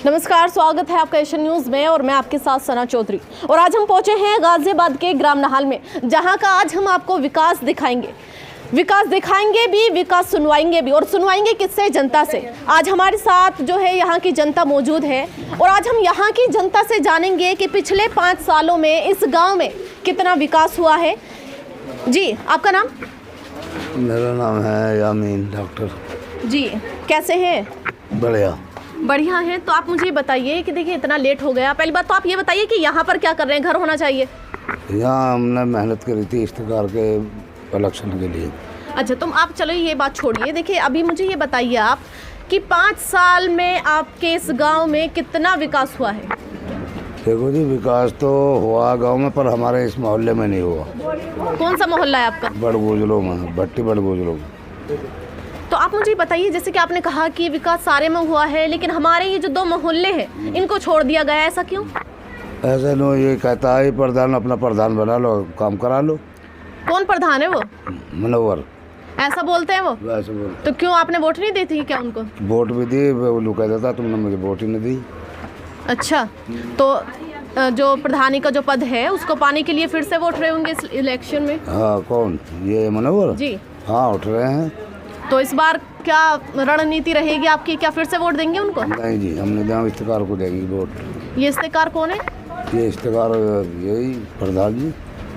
नमस्कार, स्वागत है आपका एशियन न्यूज़ में और मैं आपके साथ सना चौधरी। और आज हम पहुंचे हैं गाजियाबाद के ग्राम नहाल में, जहां का आज हम आपको विकास दिखाएंगे भी, विकास सुनवाएंगे भी। और सुनवाएंगे किससे? जनता से। आज हमारे साथ जो है यहाँ की जनता मौजूद है और आज हम यहाँ की जनता से जानेंगे कि पिछले 5 सालों में इस गांव में कितना विकास हुआ है। जी, आपका नाम? मेरा नाम है यामीन डॉक्टर। जी, कैसे हैं? बढ़िया हैं। तो आप मुझे बताइए कि देखिए इतना लेट हो गया। पहली बात तो आप ये बताइए कि यहाँ पर क्या कर रहे हैं? घर होना चाहिए। यहाँ हमने मेहनत करी थी इश्तेहार के इलेक्शन के लिए। अच्छा, तुम आप चलो ये बात छोड़िए। देखिए अभी मुझे ये बताइए आप कि 5 साल में आपके इस गांव में कितना विकास हुआ है? देखो जी, विकास तो हुआ गांव में, पर हमारे इस मोहल्ले में नहीं हुआ। कौन सा मोहल्ला है आपका? बड़गुजरों में, भट्टी बड़गुजरों में। तो आप मुझे बताइए, जैसे कि आपने कहा कि विकास सारे में हुआ है, लेकिन हमारे ये जो 2 मोहल्ले हैं इनको छोड़ दिया गया, ऐसा क्यों? ऐसा नो, ये कहता है प्रधान अपना प्रधान बना लो, काम करा लो। कौन प्रधान है वो? मनोवर। ऐसा बोलते हैं वो? वैसे बोलते। तो क्यों आपने वोट नहीं दी थी क्या उनको? वोट भी दी, वो लोग कहता था तुमने मुझे वोट ही नहीं दी। अच्छा, तो जो प्रधानी का जो पद है उसको पाने के लिए फिर से वोट रहे होंगे इस इलेक्शन में? हाँ, कौन? ये मनोवर जी? हाँ, उठ रहे हैं। तो इस बार क्या रणनीति रहेगी आपकी? क्या फिर से वोट देंगे उनको? नहीं जी, हमने जहाँ इश्तेहार को देंगे वोट। ये इश्तेहार कौन है? ये इश्तेहार यही प्रधान जी।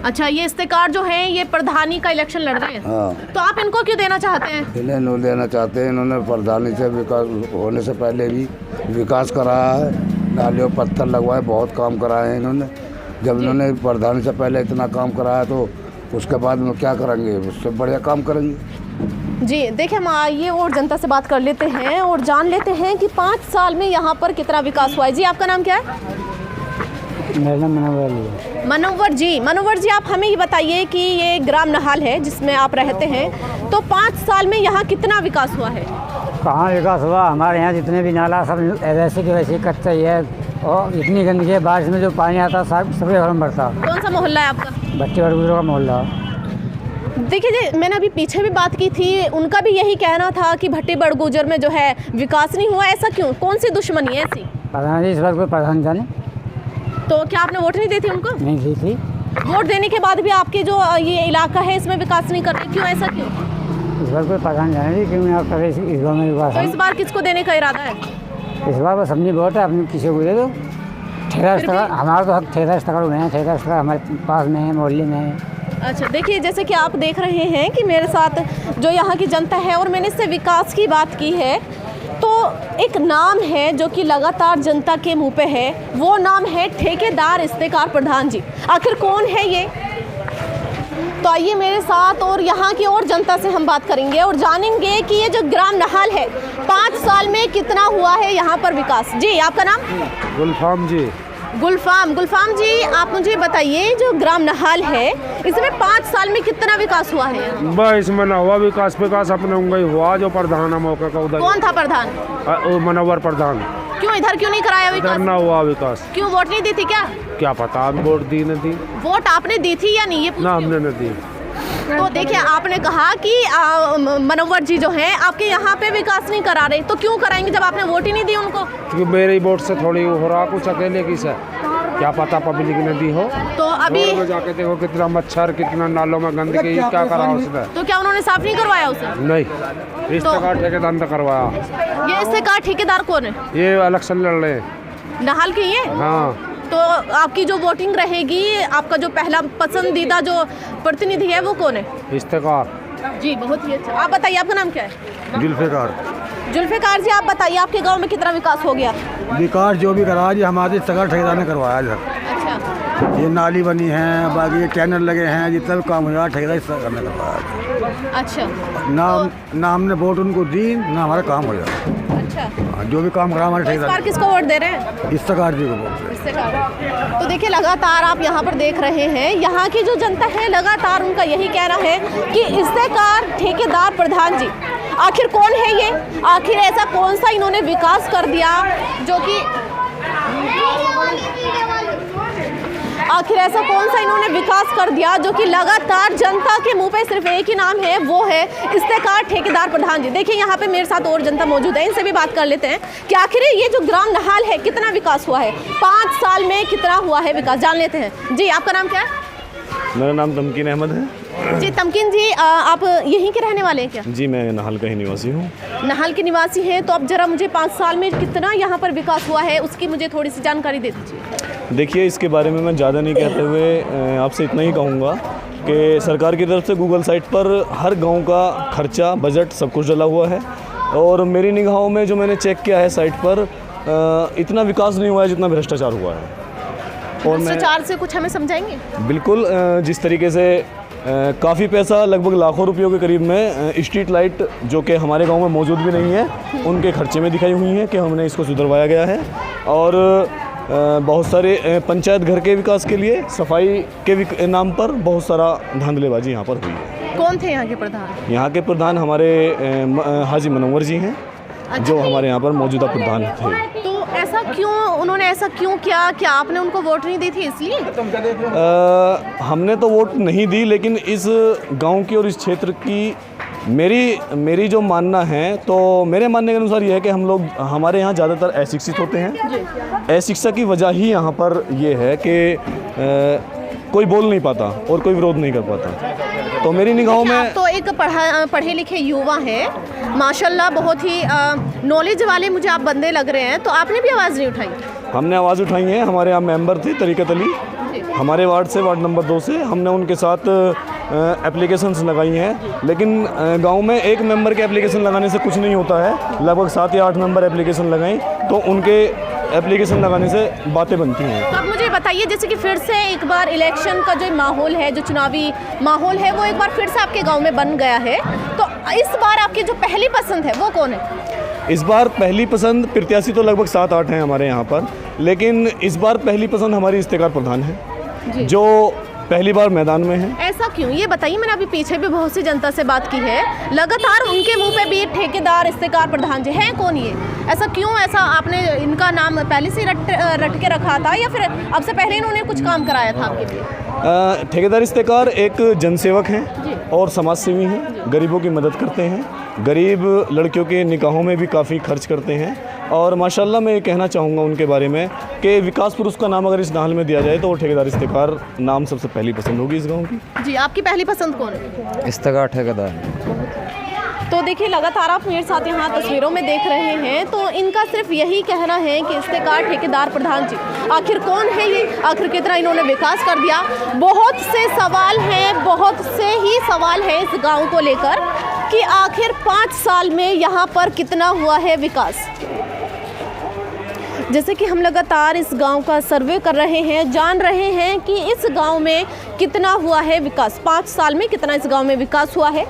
अच्छा, ये इश्तेहार जो है ये प्रधानी का इलेक्शन लड़ रहे हैं। हाँ। तो आप इनको क्यों देना चाहते हैं? इन्हें नो देना चाहते हैं। इन्होंने प्रधानी से विकास होने से पहले भी विकास कराया है, नालियों पत्थर लगवाए, बहुत काम कराए हैं इन्होंने। जब इन्होंने प्रधानी से पहले इतना काम कराया तो उसके बाद में क्या करेंगे? उससे बढ़िया काम करेंगे। जी, देखिए हम आइए और जनता से बात कर लेते हैं और जान लेते हैं कि 5 साल में यहाँ पर कितना विकास हुआ है। जी, आपका नाम क्या है? मेरा नाम मनोवर है। मनोवर जी, आप हमें ये बताइए कि ये ग्राम नहाल है जिसमें आप रहते हैं, तो 5 साल में यहाँ कितना विकास हुआ है? कहाँ विकास हुआ? हमारे यहाँ जितने भी नाला सब वैसे के वैसे कच्चा ही है और इतनी गंदगी है, बारिश में जो पानी आता सबके घर में भरता। कौन सा मोहल्ला है आपका? भट्टी बड़गुजरों का मोहल्ला। देखिए जी, मैंने अभी पीछे भी बात की थी, उनका भी यही कहना था कि भट्टी बड़गुजर में जो है विकास नहीं हुआ। ऐसा क्यों? कौन सी दुश्मनी है ऐसी? पता नहीं, इस बार कोई प्रधान जाने। तो क्या आपने वोट नहीं दी थी उनको? नहीं दी थी। वोट देने के बाद भी आपके जो ये इलाका है इसमें विकास नहीं कर रहे, क्यों? ऐसा क्यों? इस बार कोई प्रधान जाने क्यों नहीं कर इस गाँव में विकास। तो इस बार किसको देने का इरादा है? इस बार बस अपनी वोट है, अपनी किसी को दे दो। ठेका इश्तेहार हमारा तो हक ठेका इश्तेहार में है, ठेका इश्तेहार हमारे पास में है, मोहल्ले में है। अच्छा, देखिए जैसे कि आप देख रहे हैं कि मेरे साथ जो यहाँ की जनता है और मैंने इससे विकास की बात की है, तो एक नाम है जो कि लगातार जनता के मुंह पे है, वो नाम है ठेकेदार इश्तेहार प्रधान जी। आखिर कौन है ये? तो आइए मेरे साथ और यहाँ की और जनता से हम बात करेंगे और जानेंगे कि ये जो ग्राम नहाल है 5 साल में कितना हुआ है यहाँ पर विकास। जी, आपका नाम? गुलफाम जी। गुलफाम जी, आप मुझे बताइए जो ग्राम नहाल है इसमें 5 साल में कितना विकास हुआ है? बस इसमें ना हुआ विकास अपने उंगली हुआ। जो प्रधान है मौके का उधर। कौन था प्रधान? मनोवर प्रधान। क्यों इधर क्यों नहीं कराया विकास? ना हुआ विकास। क्यों वोट नहीं दी थी क्या? क्या पता, आप वोट दी नहीं दी। वोट आपने दी थी या नहीं, ये ना हमने नहीं दी। तो देखिए आपने कहा कि मनोवर जी जो हैं आपके यहाँ पे विकास नहीं करा रहे, तो क्यों कराएंगे जब आपने वोट ही नहीं दी उनको? क्योंकि मेरे वोट से थोड़ी हो रहा कुछ, अकेले की से क्या पता पब्लिक ने दी हो। तो अभी में जाके देखो कितना मच्छर, कितना नालों में गंदगी, क्या करा उसने? तो क्या उन्होंने साफ नहीं करवाया उसे? नहीं, इश्तेहार ठेकेदार ने करवाया। ये इश्तेहार ठेकेदार कौन है? ये इलेक्शन लड़ रहे हैं नहाल के ये? हाँ। तो आपकी जो वोटिंग रहेगी, आपका जो पहला पसंदीदा जो प्रतिनिधि है वो कौन है? इश्तेहार जी, बहुत ही अच्छा। आप बताइए, आपका नाम क्या है? जुल्फिकार जी, आप बताइए आपके गांव में कितना विकास हो गया? विकास जो भी करा जी हमारे इश्तेहार ठेकेदार ने करवाया इधर। अच्छा, ये नाली बनी है, बाकी ये चैनल लगे हैं, जितना भी काम हुआ ठेकेदार इश्तेहार ने करवाया। अच्छा, ना हमने वोट उनको दी, ना हमारा काम हो जाए। अच्छा, जो भी काम करा हमारे तो इस बार ठेकेदार किसको वोट दे रहे हैं? इश्तेहार जी को वोट। इश्तेहार। तो देखिए लगातार आप यहाँ पर देख रहे हैं, यहाँ की जो जनता है लगातार उनका यही कहना है कि इश्तेहार ठेकेदार प्रधान जी आखिर कौन है ये? आखिर ऐसा कौन सा इन्होंने विकास कर दिया जो कि आखिर ऐसा कौन सा इन्होंने विकास कर दिया जो कि लगातार जनता के मुंह पे सिर्फ एक ही नाम है, वो है इफ्तेकार ठेकेदार प्रधान जी। देखिए यहाँ पे मेरे साथ और जनता मौजूद है, इनसे भी बात कर लेते हैं कि आखिर ये जो ग्राम नहाल है कितना विकास हुआ है, 5 साल में कितना हुआ है विकास, जान लेते हैं। जी आपका नाम क्या है? मेरा नाम तमकीन अहमद है। जी तमकीन जी, आप यहीं के रहने वाले हैं क्या? जी मैं नहाल का ही निवासी हूँ। नहाल के निवासी हैं, तो अब जरा मुझे 5 साल में कितना यहाँ पर विकास हुआ है उसकी मुझे थोड़ी सी जानकारी दे दीजिए। देखिए इसके बारे में मैं ज़्यादा नहीं कहते हुए आपसे इतना ही कहूँगा कि सरकार की तरफ से गूगल साइट पर हर गांव का खर्चा, बजट सब कुछ डला हुआ है और मेरी निगाहों में जो मैंने चेक किया है साइट पर इतना विकास नहीं हुआ है जितना भ्रष्टाचार हुआ है। और भ्रष्टाचार से कुछ हमें समझाएंगे? बिल्कुल, जिस तरीके से काफ़ी पैसा लगभग लाखों रुपयों के करीब में स्ट्रीट लाइट जो कि हमारे गांव में मौजूद भी नहीं है उनके खर्चे में दिखाई हुई हैं कि हमने इसको सुधरवाया गया है। और बहुत सारे पंचायत घर के विकास के लिए सफाई के नाम पर बहुत सारा धांधलेबाजी यहाँ पर हुई है। कौन थे यहाँ के प्रधान? यहाँ के प्रधान हमारे हाजी मनोवर जी हैं, जो हमारे यहाँ पर मौजूदा प्रधान थे। तो ऐसा क्यों, उन्होंने ऐसा क्यों किया? क्या आपने उनको वोट नहीं दी थी इसलिए? हमने तो वोट नहीं दी, लेकिन इस गांव की और इस क्षेत्र की मेरी जो मानना है, तो मेरे मानने के अनुसार यह है कि हम लोग हमारे यहाँ ज़्यादातर अशिक्षित होते हैं। अशिक्षा की वजह ही यहाँ पर ये है कि कोई बोल नहीं पाता और कोई विरोध नहीं कर पाता। तो मेरी निगाहों में आप तो एक पढ़े लिखे युवा हैं, माशाल्लाह बहुत ही नॉलेज वाले मुझे आप बंदे लग रहे हैं, तो आपने भी आवाज़ नहीं उठाई? हमने आवाज़ उठाई है। हमारे यहाँ मेंबर थे तरीक़त अली, हमारे वार्ड से, वार्ड नंबर 2 से, हमने उनके साथ एप्लीकेशंस लगाई हैं। लेकिन गांव में एक मेंबर के एप्लीकेशन लगाने से कुछ नहीं होता है, लगभग 7 या 8 मेंबर एप्लीकेशन लगाएं तो उनके एप्लीकेशन लगाने से बातें बनती हैं। तो अब मुझे बताइए, जैसे कि फिर से एक बार इलेक्शन का जो माहौल है, जो चुनावी माहौल है, वो एक बार फिर से आपके गांव में बन गया है, तो इस बार आपकी जो पहली पसंद है वो कौन है? इस बार पहली पसंद प्रत्याशी तो लगभग 7-8 हैं हमारे यहाँ पर, लेकिन इस बार पहली पसंद हमारी इफ्तेकार प्रधान है, जो पहली बार मैदान में है। ऐसा क्यों, ये बताइए। मैंने अभी पीछे भी बहुत सी जनता से बात की है, लगातार उनके मुंह पे भी ठेकेदार इफ्तेकार प्रधान जी हैं, कौन ये? ऐसा क्यों, ऐसा आपने इनका नाम पहले से रट के रखा था या फिर अब से पहले इन्होंने कुछ काम कराया था आपके लिए? ठेकेदार इफ्तेकार एक जनसेवक हैं और समाज सेवी हैं, गरीबों की मदद करते हैं, गरीब लड़कियों के निकाहों में भी काफ़ी खर्च करते हैं। और माशाल्लाह मैं ये कहना चाहूँगा उनके बारे में कि विकास पुरुष का नाम अगर इस नाल में दिया जाए तो वो ठेकेदार इफ्तेकार नाम सबसे पहली पसंद होगी इस गांव की। जी आपकी पहली पसंद कौन है? इफ्तेकार ठेकेदार। तो देखिए लगातार आप मेरे साथ यहाँ तस्वीरों में देख रहे हैं, तो इनका सिर्फ यही कहना है कि इफ्तेकार ठेकेदार प्रधान जी आखिर कौन है ये, आखिर कितना इन्होंने विकास कर दिया। बहुत से सवाल हैं, बहुत से ही सवाल हैं इस गांव को लेकर कि आखिर 5 साल में यहाँ पर कितना हुआ है विकास। जैसे कि हम लगातार इस गांव का सर्वे कर रहे हैं, जान रहे हैं कि इस गांव में कितना हुआ है विकास, 5 साल में कितना इस गांव में विकास हुआ है।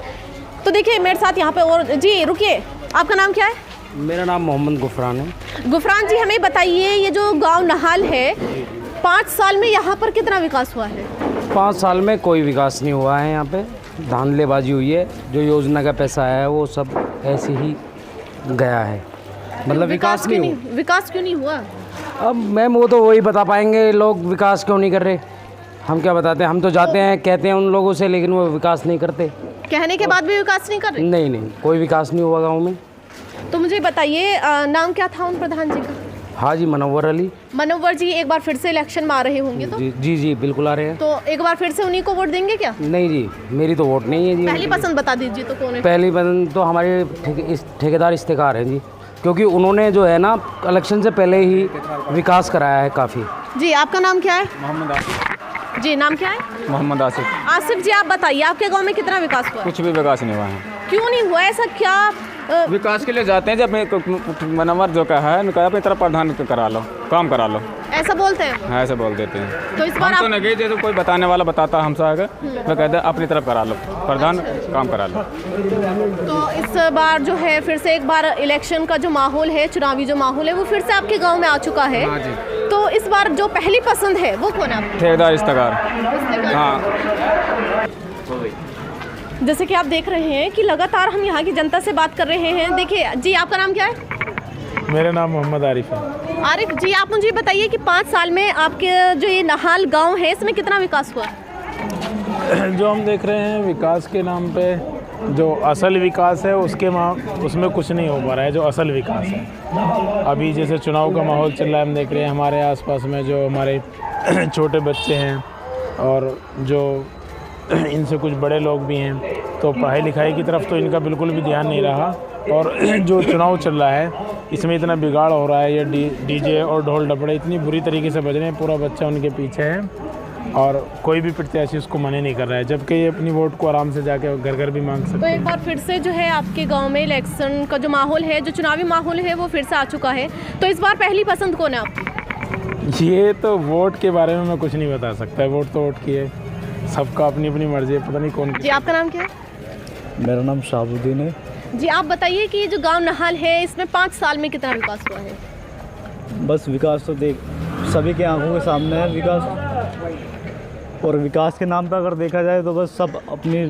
तो देखिए मेरे साथ यहाँ पे और जी रुकिए, आपका नाम क्या है? मेरा नाम मोहम्मद गुफरान है। गुफरान जी हमें बताइए, ये जो गांव नहाल है 5 साल में यहाँ पर कितना विकास हुआ है? 5 साल में कोई विकास नहीं हुआ है, यहाँ पे धांधलेबाजी हुई है, जो योजना का पैसा है वो सब ऐसे ही गया है, मतलब विकास नहीं हुआ। विकास क्यों नहीं हुआ? अब मैम वो तो वही बता पाएंगे, लोग विकास क्यों नहीं कर रहे, हम क्या बताते हैं। हम तो जाते हैं, कहते हैं उन लोगों से, लेकिन वो विकास नहीं करते। कहने के बाद भी विकास नहीं कर रहे? नहीं, कोई विकास नहीं हुआ गाँव में। तो मुझे बताइए नाम क्या था उन प्रधान जी का? हाजी मनोवर अली। मनोवर जी एक बार फिर से इलेक्शन में आ रहे होंगे तो? जी बिल्कुल आ रहे हैं। तो एक बार फिर से उन्हीं को वोट देंगे क्या? नहीं जी, मेरी तो वोट नहीं है जी। पहली पसंद बता दीजिए तो कौन है? पहली पसंद तो हमारे ठेकेदार इफ्तेकार है जी, क्योंकि उन्होंने जो है ना इलेक्शन से पहले ही विकास कराया है काफ़ी। जी आपका नाम क्या है? मोहम्मद आसिफ। जी नाम क्या है? मोहम्मद आसिफ। आसिफ जी आप बताइए, आपके गांव में कितना विकास हुआ? कुछ भी विकास नहीं हुआ है। क्यों नहीं हुआ, ऐसा क्या? विकास के लिए जाते हैं, जब मनोवर जो का है उनका अपनी तरफ प्रधान करा लो, काम करा लो, ऐसा बोलते हैं? हाँ ऐसे बोल देते हैं। तो इस बार हम तो नहीं, जैसे कोई बताने वाला बताता हमसे आगे, मैं कहते हैं अपनी तरफ करा लो, प्रधान काम करा लो। तो इस बार जो है फिर से एक बार इलेक्शन का जो माहौल है, चुनावी जो माहौल है, वो फिर से आपके गांव में आ चुका है। हाँ जी। तो इस बार जो पहली पसंद है वो कौन है आपकी? ठेकेदार इफ्तेकार। हाँ जैसे कि आप देख रहे हैं कि लगातार हम यहाँ की जनता से बात कर रहे हैं। देखिए जी आपका नाम क्या है? मेरा नाम मोहम्मद आरिफ है। आरिफ जी, आप मुझे बताइए कि 5 साल में आपके जो ये नहाल गांव है इसमें कितना विकास हुआ? जो हम देख रहे हैं विकास के नाम पे जो असल विकास है उसमें कुछ नहीं हो पा रहा है। जो असल विकास है अभी जैसे चुनाव का माहौल चल रहा है, हम देख रहे हैं हमारे आसपास में जो हमारे छोटे बच्चे हैं और जो इनसे कुछ बड़े लोग भी हैं, तो पढ़ाई लिखाई की तरफ तो इनका बिल्कुल भी ध्यान नहीं रहा। और जो चुनाव चल रहा है इसमें इतना बिगाड़ हो रहा है, ये डीजे और ढोल डपड़े इतनी बुरी तरीके से बज रहे हैं, पूरा बच्चा उनके पीछे है और कोई भी प्रत्याशी उसको मना नहीं कर रहा है, जबकि ये अपनी वोट को आराम से जाके घर घर भी मांग सकते तो हैं। एक बार फिर से जो है आपके गांव में इलेक्शन का जो माहौल है, जो चुनावी माहौल है वो फिर से आ चुका है, तो इस बार पहली पसंद कौन है आपकी? ये तो वोट के बारे में मैं कुछ नहीं बता सकता, वोट तो वोट की है, सबका अपनी अपनी मर्जी है, पता नहीं कौन। जी, आपका नाम क्या है? मेरा नाम शाहबुद्दीन है। जी, आप बताइए कि जो गांव नहाल है इसमें 5 साल में कितना विकास हुआ है? बस विकास तो देख सभी के आंखों के सामने है विकास, और विकास के नाम पर अगर देखा जाए तो बस सब अपनी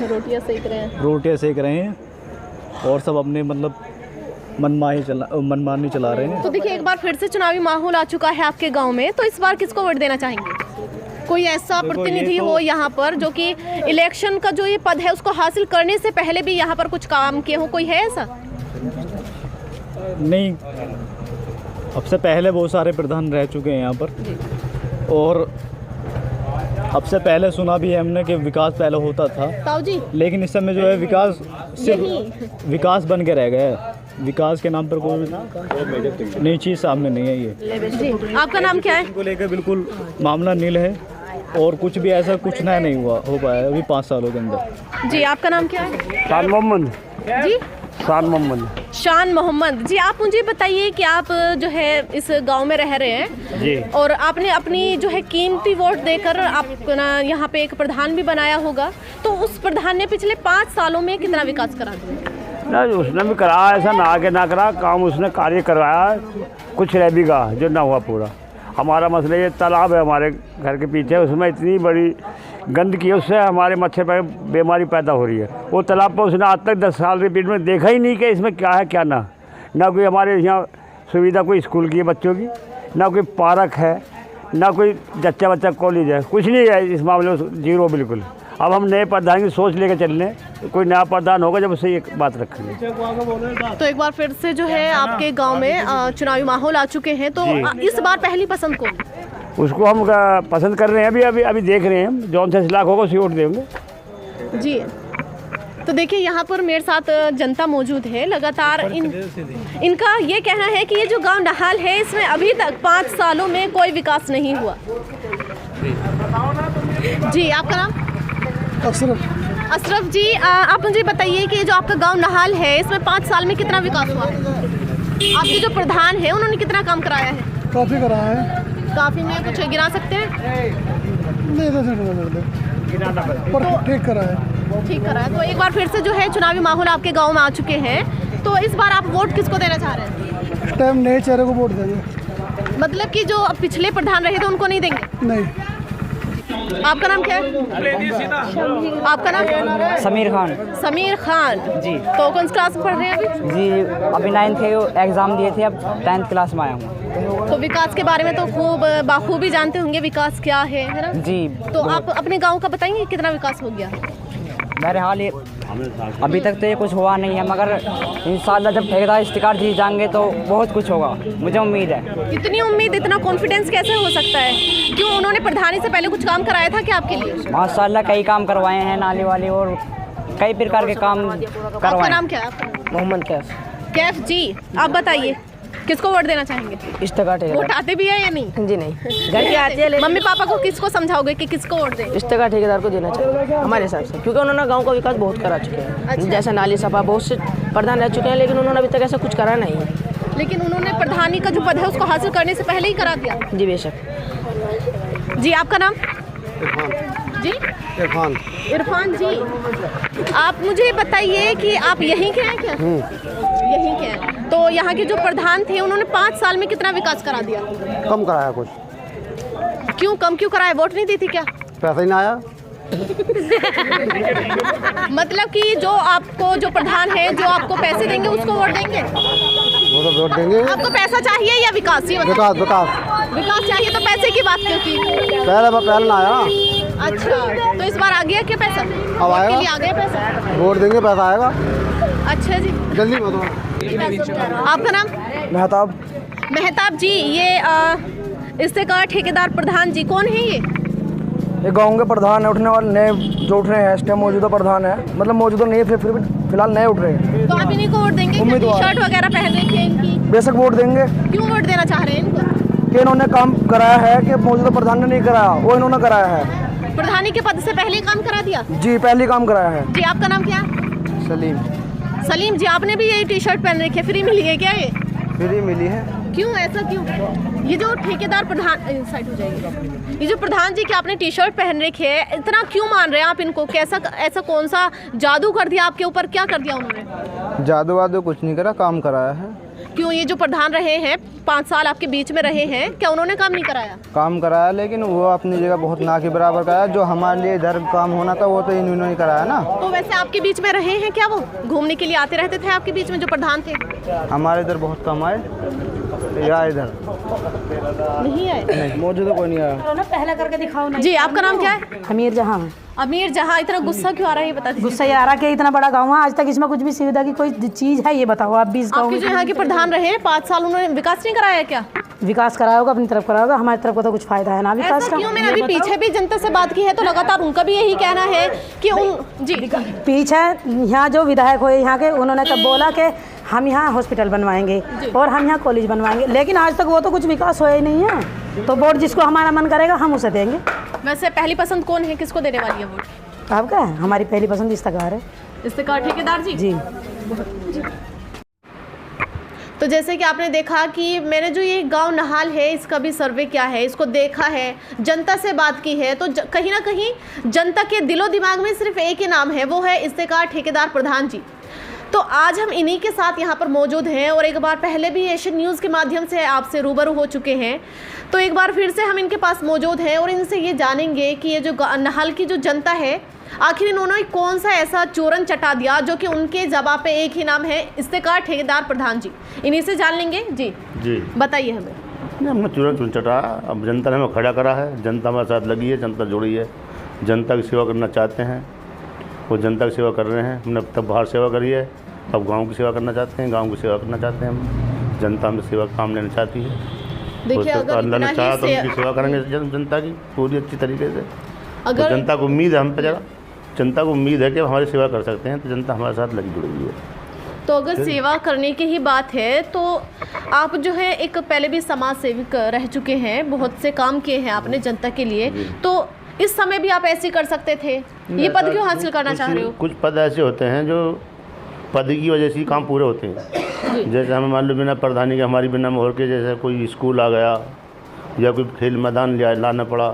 रोटियां सेक रहे हैं और सब अपने मतलब मनमानी चला रहे हैं। तो देखिए, एक बार फिर से चुनावी माहौल आ चुका है आपके गांव में, तो इस बार किसको वोट देना चाहेंगे? कोई ऐसा प्रतिनिधि हो यहाँ पर जो कि इलेक्शन का जो ये पद है उसको हासिल करने से पहले भी यहाँ पर कुछ काम किए हो, कोई है ऐसा? नहीं, अब से पहले बहुत सारे प्रधान रह चुके हैं यहाँ पर, और अब से पहले सुना भी है हमने कि विकास पहले होता था, ताऊ जी, लेकिन इस समय जो है विकास सिर्फ विकास बन के रह गया है। विकास के नाम पर कोई नई चीज़ सामने नहीं है ये। जी, आपका नाम क्या है? इनको लेकर बिल्कुल मामला नील है, और कुछ भी ऐसा कुछ नया नहीं हो पाया अभी 5 सालों के अंदर। जी, आपका नाम क्या है? शान मोहम्मद। जी, शान मोहम्मद। शान मोहम्मद। जी, आप मुझे बताइए कि आप जो है इस गांव में रह रहे हैं जी, और आपने अपनी जो है कीमती वोट देकर अपना यहाँ पे एक प्रधान भी बनाया होगा, तो उस प्रधान ने पिछले 5 सालों में कितना विकास करा दिया? ना उसने भी करा, ऐसा ना आगे ना करा काम, उसने कार्य करवाया, कुछ रह भी गया जो ना हुआ पूरा। हमारा मसला ये तालाब है हमारे घर के पीछे, उसमें इतनी बड़ी गंदगी है, उससे हमारे मच्छर पर बीमारी पैदा हो रही है। वो तालाब पर उसने आज तक 10 साल के पीरियड में देखा ही नहीं कि इसमें क्या है क्या ना कोई हमारे यहाँ सुविधा कोई स्कूल की है बच्चों की, ना कोई पार्क है, ना कोई जच्चा बच्चा कॉलेज है, कुछ नहीं है इस मामले में, जीरो बिल्कुल। अब हम नए प्रधान की सोच लेकर चल रहे हैं, कोई नया प्रधान होगा जब उससे एक बात रखेंगे। तो एक बार फिर से जो है आपके गांव में चुनावी माहौल आ चुके हैं, तो इस बार पहली पसंद कौन? उसको हम पसंद कर रहे हैं, अभी देख रहे हैं, जौन से लाख होगा उसी वोट देंगे। जी, तो देखिए यहाँ पर मेरे साथ जनता मौजूद है लगातार। इनका ये कहना है कि ये जो गांव नहाल है इसमें अभी तक 5 सालों में कोई विकास नहीं हुआ। जी, आपका नाम? अशरफ जी, आप मुझे बताइए कि जो आपका गांव नहाल है इसमें 5 साल में कितना विकास हुआ है? आपके जो प्रधान है उन्होंने कितना काम कराया है? काफ़ी कराया है। काफ़ी में कुछ गिरा सकते हैं? नहीं, पर ठीक करा है। ठीक करा है। तो एक बार फिर से जो है चुनावी माहौल आपके गांव में आ चुके हैं, तो इस बार आप वोट किसको देना चाह रहे हैं? इस टाइम नए चेहरे को वोट देंगे। मतलब कि जो अब पिछले प्रधान रहे थे उनको नहीं देंगे? नहीं। आपका नाम क्या है? आपका नाम? समीर खान। समीर खान जी। तो कौन सी क्लास में पढ़ रहे हैं अभी? जी, अभी 9th के एग्ज़ाम दिए थे, अब 10th क्लास में आया हूँ। तो विकास के बारे में तो खूब बाखूबी जानते होंगे, विकास क्या है ना? जी। तो आप अपने गांव का बताएंगे कितना विकास हो गया? बहरहाल ये अभी तक तो ये कुछ हुआ नहीं है, मगर इंशाल्लाह जब ठेकेदार इस्तिकार जीत जाएंगे तो बहुत कुछ होगा, मुझे उम्मीद है। इतनी उम्मीद, इतना कॉन्फिडेंस कैसे हो सकता है? क्यों, उन्होंने प्रधानी से पहले कुछ काम कराया था क्या आपके लिए? माशाल्लाह कई काम करवाए हैं, नाली वाली और कई प्रकार के काम करवाए। आपका नाम क्या है? मोहम्मद कैफ जी, आप बताइए किसको वोट देना चाहेंगे? इस्तिकार वोट आते भी है या नहीं? जी नहीं, घर के आते हैं। मम्मी पापा को किसको समझाओगे कि किसको वोट दें? इस्तिकार ठेकेदार को देना चाहिए हमारे हिसाब से, क्योंकि उन्होंने गांव का विकास बहुत करा चुके हैं। अच्छा। जैसे नाली सफा बहुत से प्रधान रह चुके हैं, लेकिन उन्होंने अभी तक ऐसा कुछ करा नहीं है। लेकिन उन्होंने प्रधानी का जो पद है उसको हासिल करने से पहले ही करा दिया। जी बेशक। जी, आपका नाम? जी, इरफान जी, आप मुझे बताइए कि आप यहीं के हैं क्या? यहीं के हैं। तो यहाँ के जो प्रधान थे उन्होंने 5 साल में कितना विकास करा दिया? कम कराया कुछ। क्यों कम क्यों कराया? वोट नहीं दी थी क्या? पैसा ही ना आया। मतलब कि जो आपको जो प्रधान है जो आपको पैसे देंगे उसको वोट देंगे? तो वोट देंगे। आपको पैसा चाहिए या विकास? ही विकास विकास विकास चाहिए, तो पैसे की बात क्यों की? पहले ना आया। अच्छा, तो इस बार आ गया क्या पैसा? अब आएगा। आ गया पैसा? वोट देंगे, पैसा आएगा। अच्छा जी, जल्दी बताओ। आपका नाम? मेहताब। मेहताब जी, ये इस्तेकार ठेकेदार प्रधान जी कौन है ये गांव के प्रधान है, उठने वाले नए जो उठ रहे हैं इस टाइम मौजूदा प्रधान है, मतलब मौजूदा नहीं है, फिर भी फिलहाल नए उठ रहे हैं। तो आप इन्हीं को वोट देंगे? टी शर्ट वगैरह पहन रखी है इनकी। बेशक वोट देंगे। क्यों वोट देना चाह रहे हैं इनको? कि इन्होंने काम कराया है कि मौजूदा प्रधान ने नहीं कराया, वो इन्होंने कराया है। प्रधानी के पद से पहले ही काम करा दिया? जी, पहले काम कराया है। जी, आपका नाम क्या है? सलीम। सलीम जी, आपने भी यही टी शर्ट पहन रखी है, फ्री मिली है क्या ये? फ्री मिली है। क्यों, ऐसा क्यों? ये जो ठेकेदार प्रधान, साइड हो जाएगी, ये जो प्रधान जी की आपने टी शर्ट पहन रखी है, इतना क्यों मान रहे हैं आप इनको? कैसा ऐसा कौन सा जादू कर दिया आपके ऊपर? क्या कर दिया उन्होंने? जादू वादू कुछ नहीं करा, काम कराया है। क्यों, ये जो प्रधान रहे हैं 5 साल आपके बीच में रहे हैं, क्या उन्होंने काम नहीं कराया? काम कराया, लेकिन वो अपनी जगह बहुत ना के बराबर कराया। जो हमारे लिए इधर काम होना था वो तो इन्होंने ही कराया ना। तो वैसे आपके बीच में रहे हैं क्या? वो घूमने के लिए आते रहते थे आपके बीच में जो प्रधान थे? हमारे इधर बहुत कम आए या इधर नहीं आए? मौजूदा कोई नहीं आया। पहले करके दिखाओ ना। जी, आपका नाम क्या है? अमीर जहां। अमीर जहां, इतना गुस्सा क्यों आ रहा है ये बता दीजिए। गुस्सा ये आ रहा कि इतना बड़ा गाँव है, आज तक इसमें कुछ भी सुविधा की कोई चीज है ये बताओ आप भी। इस गाँव आपके जो यहाँ के प्रधान रहे हैं 5 साल, उन्होंने विकास नहीं कराया क्या? विकास कराया होगा, अपनी तरफ कराया होगा, हमारी तरफ को तो कुछ फायदा है ना विकास का। क्यों? मैंने अभी पीछे भी जनता से बात की है तो लगातार उनका भी यही कहना है कि जी पीछे यहाँ जो विधायक हुए यहाँ के, उन्होंने तब बोला कि हम यहाँ हॉस्पिटल बनवाएंगे और हम यहाँ कॉलेज बनवाएंगे, लेकिन आज तक वो तो कुछ विकास हुआ ही नहीं है। तो वोट जिसको हमारा मन करेगा हम उसे देंगे। वैसे पहली पसंद कौन है, किसको देने वाली है वोट? आपका है? हमारी पहली पसंद इस्तेकार है। इस्तेकार ठेकेदार जी? जी। तो जैसे कि आपने देखा कि मैंने जो ये गांव नहाल है इसका भी सर्वे किया है, इसको देखा है, जनता से बात की है, तो कहीं ना कहीं जनता के दिलो दिमाग में सिर्फ एक ही नाम है, वो है इस्तेकार ठेकेदार प्रधान जी। तो आज हम इन्हीं के साथ यहाँ पर मौजूद हैं और एक बार पहले भी एशियन न्यूज़ के माध्यम से आपसे रूबरू हो चुके हैं, तो एक बार फिर से हम इनके पास मौजूद हैं और इनसे ये जानेंगे कि ये जो नहाल की जो जनता है, आखिर इन्होंने कौन सा ऐसा चूरन चटा दिया जो कि उनके जवाब पे एक ही नाम है, इस्तेकार ठेकेदार प्रधान जी। इन्हीं से जान लेंगे। जी जी, बताइए हमें। नहीं, हमने चूरन चटा, अब जनता ने हमें खड़ा करा है, जनता हमारे साथ लगी है, जनता जुड़ी है, जनता की सेवा करना चाहते हैं, वो जनता की सेवा कर रहे हैं। हमने अब तक बाहर सेवा करी है, अब गांव की सेवा करना चाहते हैं, गांव की सेवा करना चाहते हैं हम। जनता हमें सेवा काम लेना चाहती है। देखिए, अगर अल्लाह ने चाहा तो उनकी सेवा करेंगे जनता की पूरी अच्छी तरीके से। अगर तो जनता को उम्मीद है हम पे, जरा जनता को उम्मीद है कि हमारी सेवा कर सकते हैं, तो जनता हमारे साथ लगी जुड़ी हुई है। तो अगर सेवा करने की ही बात है तो आप जो है एक पहले भी समाज सेवक रह चुके हैं, बहुत से काम किए हैं आपने जनता के लिए, तो इस समय भी आप ऐसे कर सकते थे, ये पद क्यों हासिल करना चाह रहे हो? कुछ पद ऐसे होते हैं जो पद की वजह से ही काम पूरे होते हैं। जैसे हमें मान लो बिना प्रधानी के, हमारी बिना मोहर के, जैसे कोई स्कूल आ गया या कोई खेल मैदान लाना पड़ा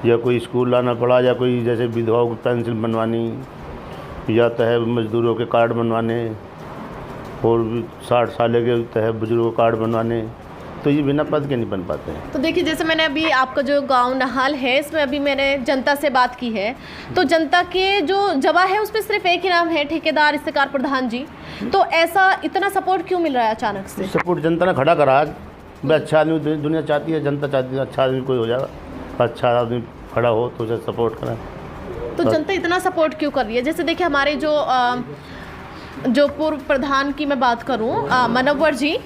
या कोई स्कूल लाना पड़ा या कोई जैसे विधवाओं को पेंसिल बनवानी या तय मजदूरों के कार्ड बनवाने और 60 साल के तय बुजुर्गों कार्ड बनवाने, तो ये बिना पद के नहीं बन पाते हैं। तो देखिए, जैसे मैंने अभी आपका जो गांव नहाल है इसमें अभी मैंने जनता से बात की है, तो जनता के जो जवाब है उस पर सिर्फ एक ही नाम है, ठेकेदार इस्तेकार प्रधान जी। तो ऐसा इतना सपोर्ट क्यों मिल रहा है अचानक से? सपोर्ट जनता ने खड़ा करा। भाई अच्छा आदमी दुनिया चाहती है, जनता चाहती है अच्छा आदमी कोई हो जाएगा, अच्छा आदमी खड़ा हो तो उसे सपोर्ट करें। तो जनता इतना सपोर्ट क्यों कर रही है? जैसे देखिए, हमारे जो पूर्व प्रधान की मैं बात करूं, मनोवर जी,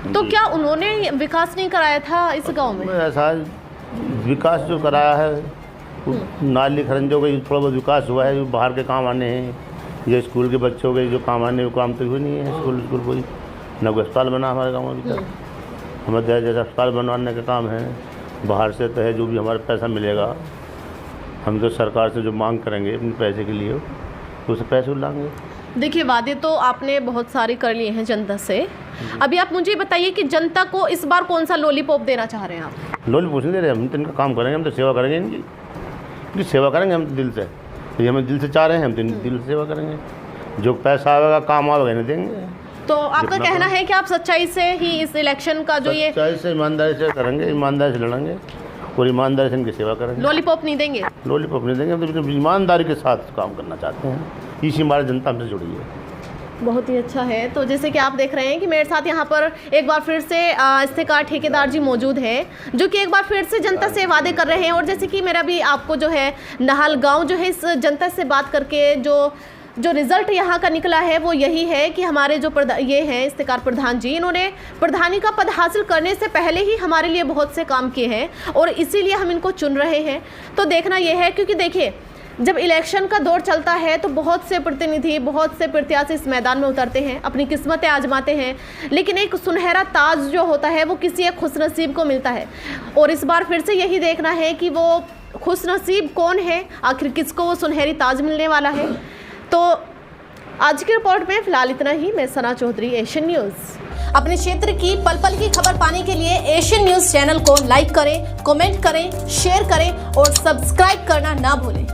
तो क्या उन्होंने विकास नहीं कराया था इस गांव में? ऐसा विकास जो कराया है, नाली खरंजों का थोड़ा बहुत विकास हुआ है, जो बाहर के काम आने हैं, ये स्कूल के बच्चों के जो काम आने, वो काम तो हुए नहीं है। स्कूल कोई न कोई अस्पताल बना हमारे गाँव में अभी तक। हमें जैसे अस्पताल बनवाने का काम है, बाहर से तो है जो भी हमारे पैसा मिलेगा, हम तो सरकार से जो मांग करेंगे अपने पैसे के लिए, तो उसे पैसे लाएंगे। देखिए, वादे तो आपने बहुत सारे कर लिए हैं जनता से, अभी आप मुझे बताइए कि जनता को इस बार कौन सा लॉलीपॉप देना चाह रहे हैं आप? लॉलीपॉप नहीं दे रहे, हम तो इनका काम करेंगे, हम तो सेवा करेंगे इनकी सेवा करेंगे हम तो दिल से, तो ये हमें दिल से चाह रहे हैं, हम तो दिल से सेवा करेंगे, जो पैसा आएगा काम आएगा नहीं देंगे। तो आपका कहना है कि आप सच्चाई से ही इस इलेक्शन का जो ये सच्चाई से ईमानदारी से करेंगे, ईमानदारी से लड़ेंगे और ईमानदारी से इनकी सेवा करेंगे। लॉलीपॉप नहीं देंगे? लॉलीपॉप नहीं देंगे, हम तो ईमानदारी के साथ काम करना चाहते हैं, इसी हमारी जनता हमसे जुड़ी है। बहुत ही अच्छा है। तो जैसे कि आप देख रहे हैं कि मेरे साथ यहाँ पर एक बार फिर से इस्तेकार ठेकेदार जी मौजूद हैं, जो कि एक बार फिर से जनता से वादे कर रहे हैं। और जैसे कि मेरा भी आपको जो है नाहल गांव जो है इस जनता से बात करके जो रिज़ल्ट यहाँ का निकला है वो यही है कि हमारे जो ये हैं इस्तेकार प्रधान जी, इन्होंने प्रधानी का पद हासिल करने से पहले ही हमारे लिए बहुत से काम किए हैं और इसीलिए हम इनको चुन रहे हैं। तो देखना ये है, क्योंकि देखिए जब इलेक्शन का दौर चलता है तो बहुत से प्रतिनिधि, बहुत से प्रत्याशी इस मैदान में उतरते हैं, अपनी किस्मतें आजमाते हैं, लेकिन एक सुनहरा ताज जो होता है वो किसी एक खुशनसीब को मिलता है। और इस बार फिर से यही देखना है कि वो खुशनसीब कौन है, आखिर किसको वो सुनहरी ताज मिलने वाला है। तो आज की रिपोर्ट में फिलहाल इतना ही। मैं सना चौधरी, एशियन न्यूज़। अपने क्षेत्र की पल पल की खबर पाने के लिए एशियन न्यूज़ चैनल को लाइक करें, कमेंट करें, शेयर करें और सब्सक्राइब करना ना भूलें।